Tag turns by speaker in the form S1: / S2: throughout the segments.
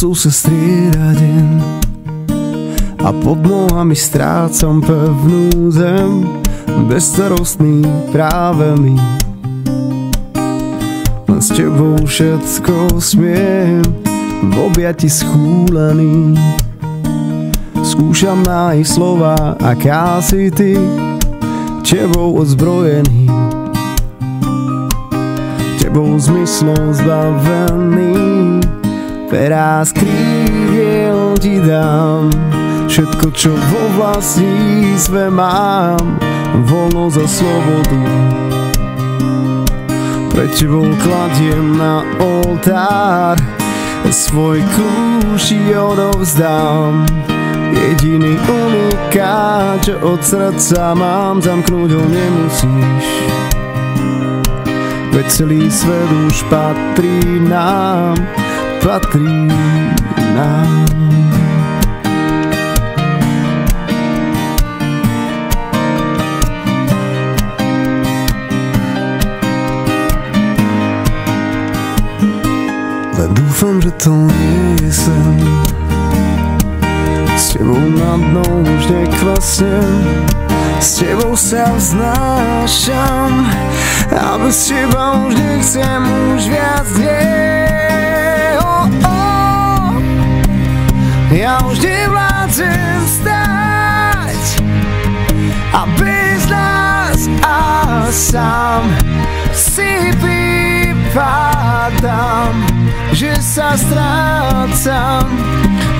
S1: nocou sa strieda deň a pod nohami strácam pevnú zem. Bezstarostný práve mi, len s tebou všetko smiem, v objati schúlený. Skúšam nájsť slova, aká si ty, tebou ozbrojený, tebou zmyslom zbavený. Perá z krídiel ti dám všetko, čo vo vlastníctve mám, voľnosť a slobodu. Pred tebou kladiem na oltár, svoj kľúč ti odovzdám. Jediný unikát, čo od srdca mám, zamknúť ho nemusíš, veď celý svet už patrí nám, patrí nám. Len dúfam, že to nie je sen, s tebou na dno už neklesnem, s tebou sa vznášam a bez teba už nechcem už viac nie. Ja už nevládzem vstať a bez nás a sám si pripadám, že sa strácam,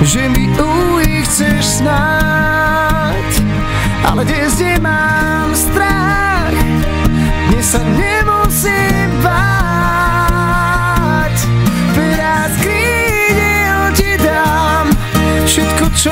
S1: že mi ujít chceš snáť, ale dnes nemám strach, dnes sa nemusím báť. Perá z krídiel ti dám všetko, čo